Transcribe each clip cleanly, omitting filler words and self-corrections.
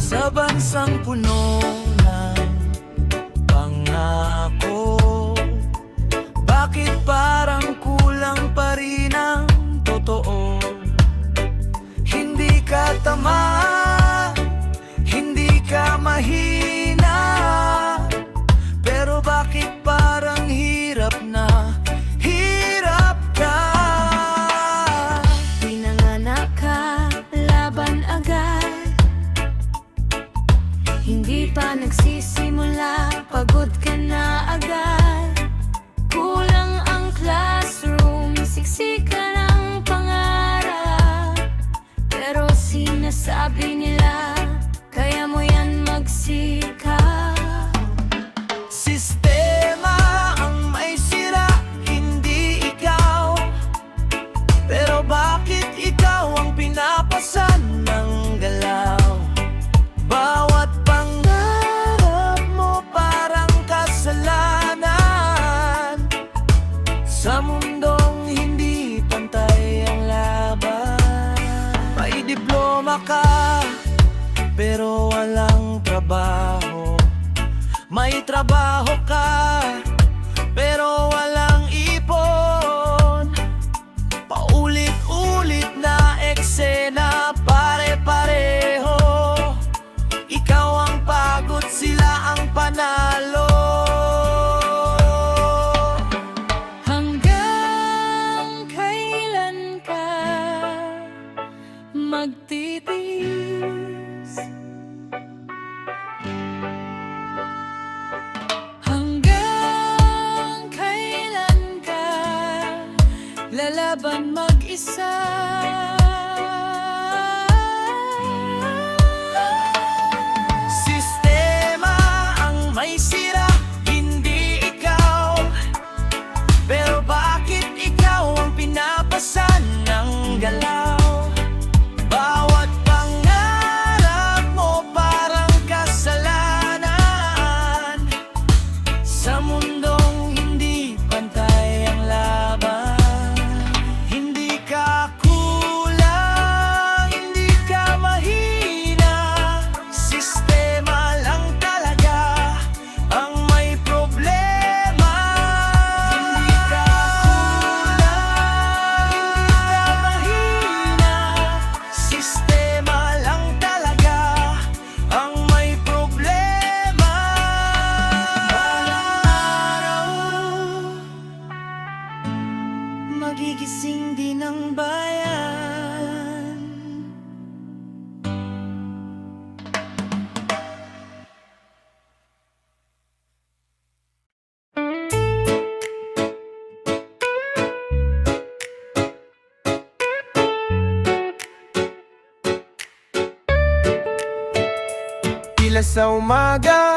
Sa bansang puno ng pangako, bakit parang kulang pa rin ang totoo? Hindi ka tama, hindi ka mahina, pero bakit parang hirap na hirap ka? Pinanganak ka, laban agad. Hindi pa nagsisimula, pagod ka na agad. Kulang ang classroom, siksikan ang pangarap. Pero sinasabi nila, kaya mo yan magsikap. Sistema ang may sira, hindi ikaw. Pero bakit ikaw ang pinapasan ng galaw? Bawat pangarap mo parang kasalanan sa mundong hindi pantay ang laban. May diploma ka, pero walang trabaho. May trabaho ka, pero walang ipon. Paulit-ulit na eksena, pare-pareho. Ikaw ang pagod, sila ang panalo. Hanggang kailan ka magtitiis? Hanggang kailan ka lalaban mag-isa? Sistema ang may sira, hindi ikaw. Pero bakit ikaw ang pinapasan ng galaw? Bawat pangarap mo parang kasalanan sa mundong hindi pantay ang laban. Hindi ka kulang, hindi ka mahina. Sistema lang talaga ang may problema. Hindi ka kulang, hindi ka mahina. Sistema lang talaga ang may problema. Balang araw, magigising din ang bayan. Pila sa umaga,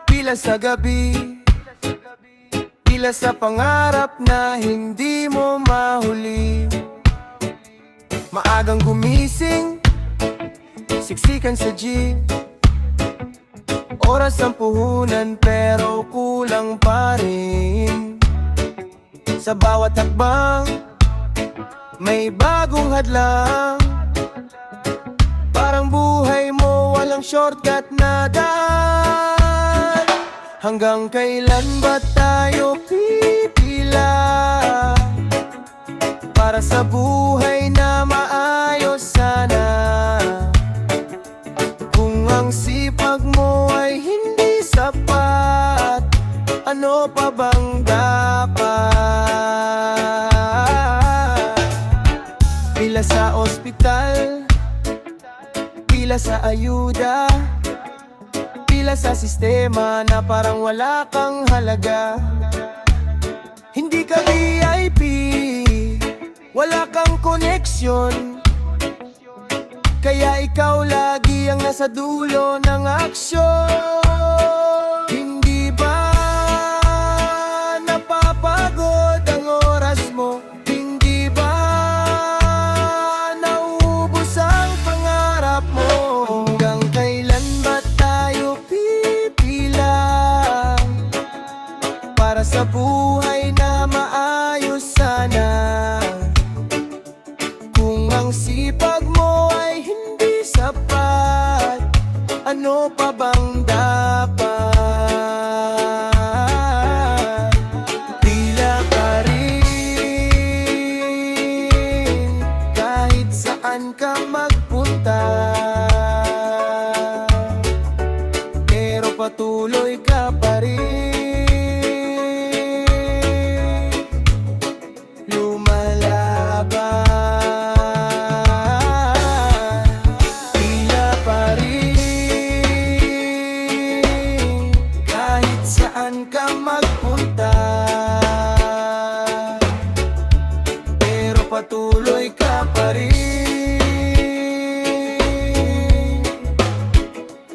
pila sa gabi, pila sa pangarap na hindi mo mahuli. Maagang gumising, siksikan sa jeep. Oras ang puhunan pero kulang pa rin. Sa bawat hakbang, may bagong hadlang. Parang buhay mo walang shortcut na daan. Hanggang kailan ba tayo pipila para sa buhay na maayos sana? Kung ang sipag mo ay hindi sapat, ano pa bang dapat? Pila sa ospital, pila sa ayuda, pila sa sistema na parang wala kang halaga. Hindi ka VIP, wala kang koneksyon, kaya ikaw lagi ang nasa dulo ng aksyon. Hindi ba napapagod ang oras mo? Hindi ba nauubos ang pangarap mo? Hanggang kailan ba tayo pipila para sa buhay na maayos sana? Kung ang sipag mo ay hindi sapat, ka pa rin. Lumalaban, tila pa rin. Kahit saan ka magpunta, pero patuloy ka pa rin.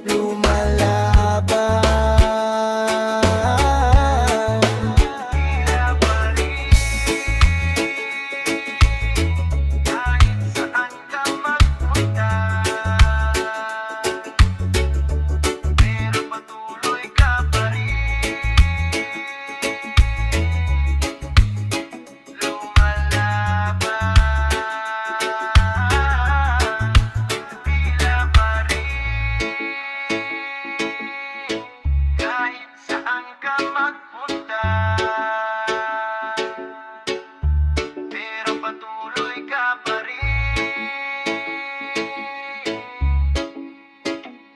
Lumalaban, tila pa rin. Kahit saan ka magpunta, pero patuloy ka pa rin. Lumalaban, tila pa rin. Kahit saan ka magpunta, pero patuloy ka pa rin.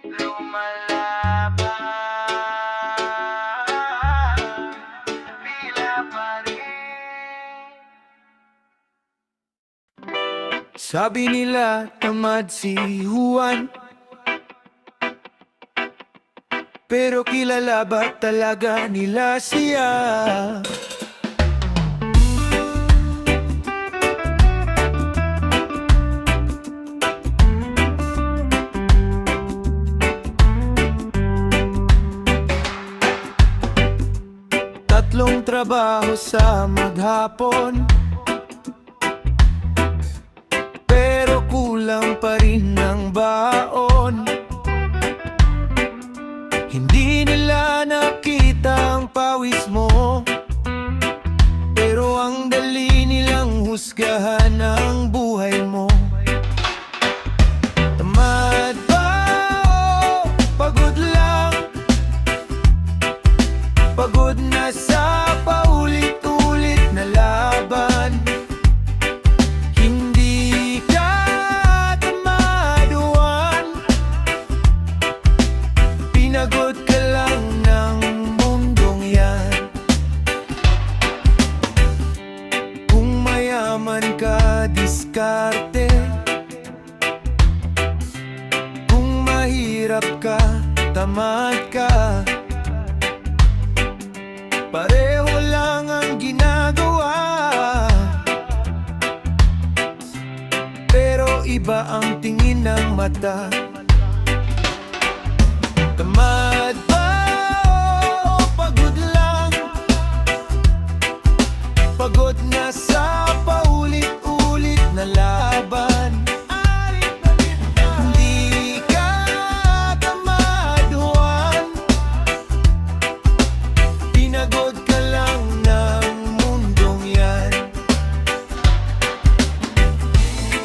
Lumalaban, tila pa rin. Sabi nila tamad si Juan, pero kilala ba talaga nila siya? Tatlong trabaho sa maghapon, pero kulang pa rin ang baon. Hindi nila nakita ang pawis mo, pero ang dali nilang husgahan ang buhay mo. Tamad ba o pagod lang? Pagod na sa paulit-ulit na laban. Hindi ka tamaduan, pinagod ka lang ng mundong yan. Kung mayaman ka, diskarte. Kung mahirap ka, tamad ka. Pareho lang ang ginagawa, pero iba ang tingin ng mata. Tamad ba o pagod lang? Pagod na sa paulit-ulit na laban. Hindi ka tamaduan, pinagod ka lang ng mundong yan.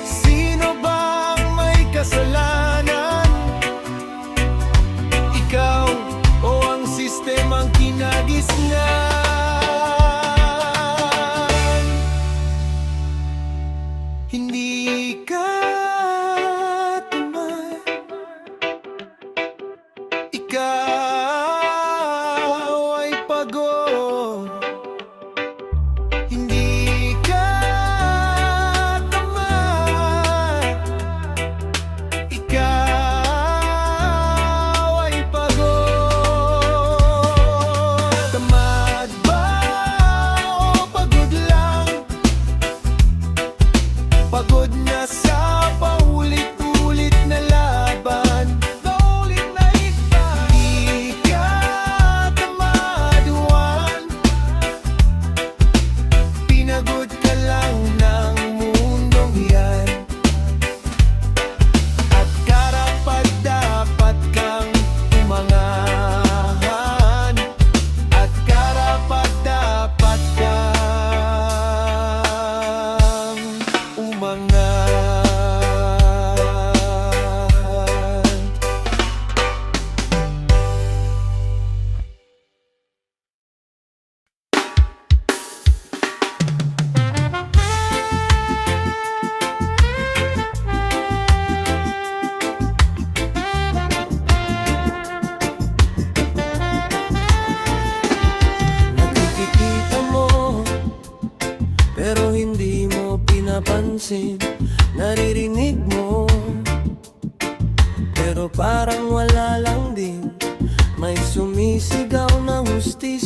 Sino bang may kasalanan? Ikaw o ang sistemang kinagisnan? Hindi ka tamad, ikaw ay pagod. Hindi ka tamad, ikaw ay pagod. Tamad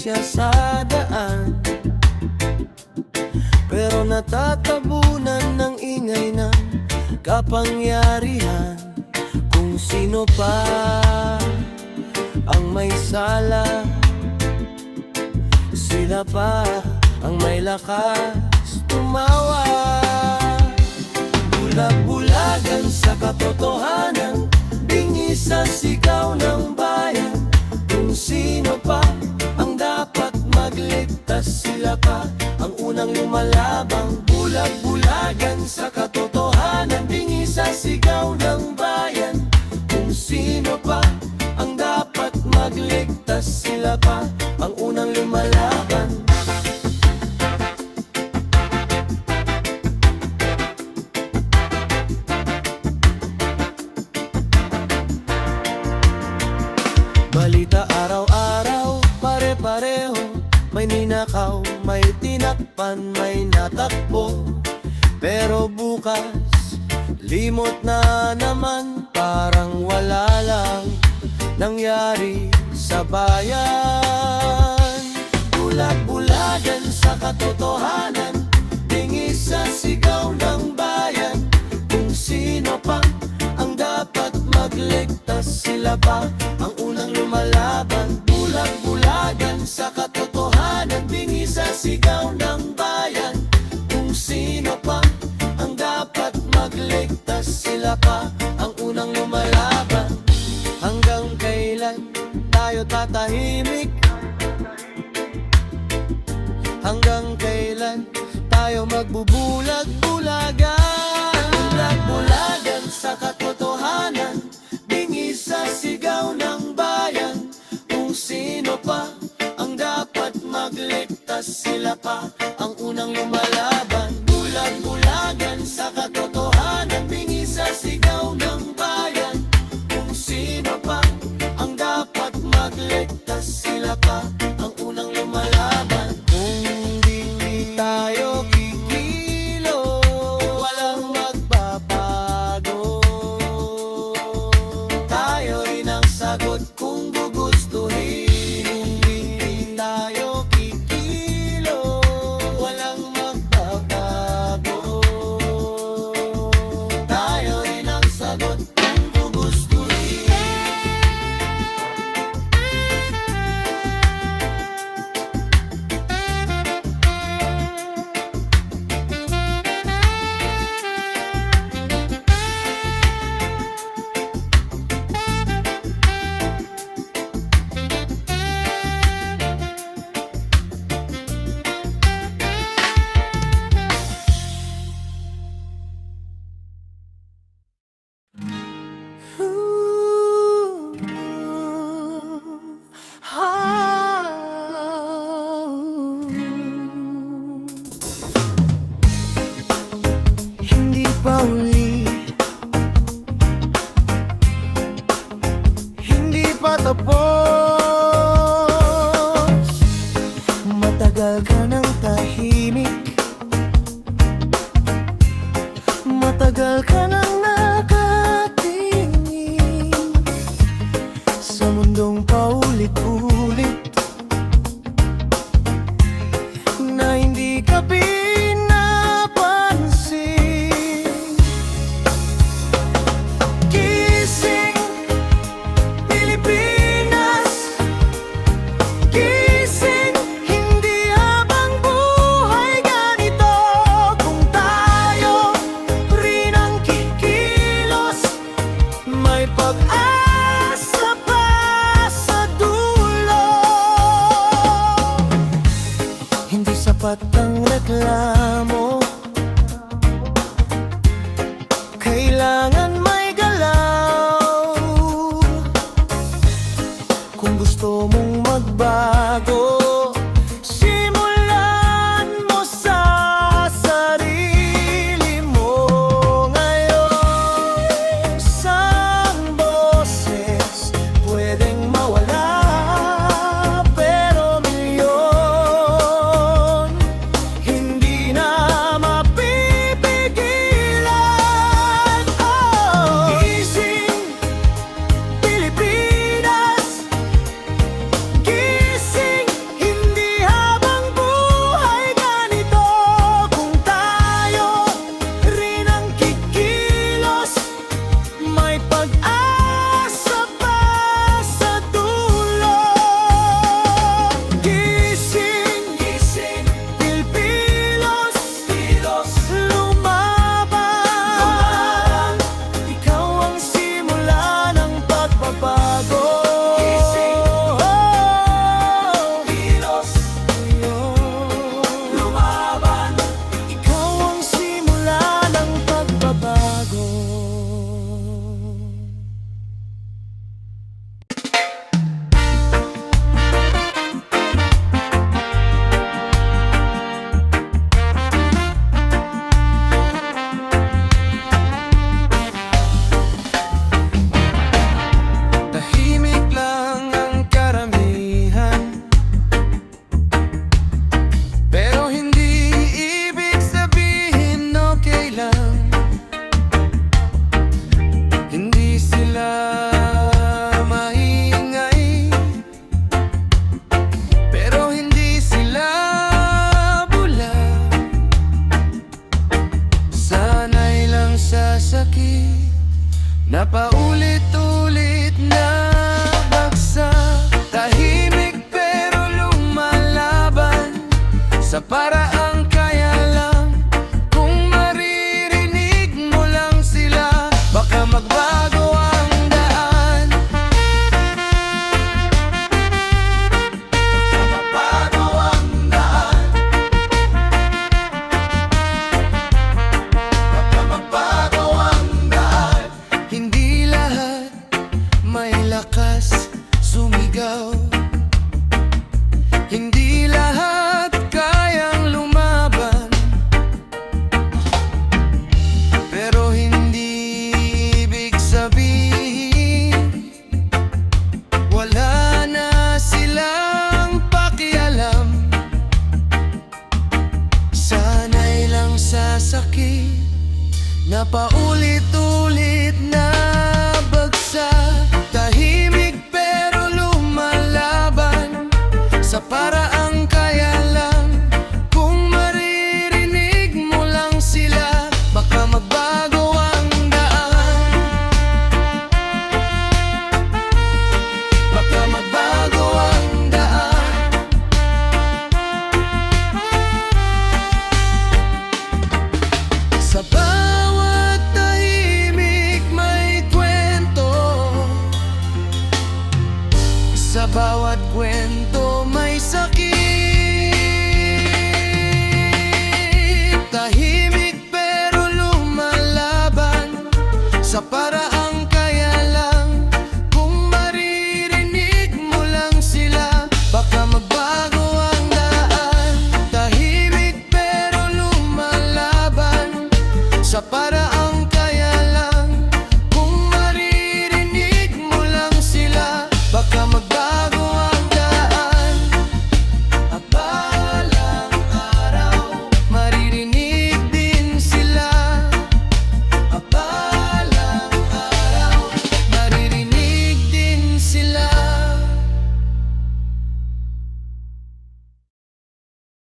siya sa daan, pero natatabunan ng ingay ng kapangyarihan. Kung sino pa ang may sala, sila pa ang may lakas tumawa. Bulag-bulagan sa katotohanan, bingi sa sigaw ng bayan. Kung sino pa ang dapat magligtas, sila pa ang unang lumalabang. Bulag-bulagan sa katotohanan, bingi sa sigaw ng bayan. Kung sino pa ang dapat magligtas, sila pa ang unang lumalaban. Balita araw-araw, pare-pareho. May ninakaw, may tinakpan, may natakbo. Pero bukas, limot na naman. Parang wala lang nangyari sa bayan. Bulag-bulagan sa katotohanan, tingi sa sigaw ng bayan. Kung sino pa ang dapat magligtas, sila pa ang unang lumalaban. Bulag-bulagan sa katotohanan, bingi sa sigaw ng bayan. Kung sino pa ang dapat magligtas, sila pa ang unang lumalaban. Hanggang kailan tayo tatahimik? Hanggang kailan tayo magbubulag-bulagan? Bulag-bulagan sa katotohanan, bingi sa sigaw ng bayan. Kung sino pa ang dapat magligtas, sila pa ang unang lumalaban. Bulag-bulagan sa katotohanan, bingi sa sigaw ng bayan. Kung sino pa ang dapat magligtas, sila pa ang unang lumalaban. Kung di tayo kikilo, walang magbabago. Tayo rin ang sagot kung gugustuhin. Kung di tayo kikilo, walang magbabago. Tayo rin ang sagot kung gugustuhin. Hindi pa uli, hindi pa tapos. Matagal ka ng tahimik, matagal ka nang nakatingin sa mundong paulit-ulit na hindi ka pinapansin. Gising Pilipinas, gising, hindi habang buhay ganito. Kung tayo rin ang kikilos, may pag-asa pa sa dulo. Hindi sapat ang reklamo, kailangan may galaw. Kung gusto mong magbago, simulan mo sa sarili mo ngayon. Isang boses pwedeng mawala, pero milyon hindi sa paraang kaya lang. Kung maririnig mo lang sila, baka magbago ang daan. Magbago ang daan. Baka magbago ang daan. Hindi lahat may lakas sumigaw. Hindi lahat kayang lumaban, pero hindi ibig sabihin wala na silang pakialam. Sana'y lang sa sakit na paulit-ulit na bagsak, tahimik pero lumalaban sa para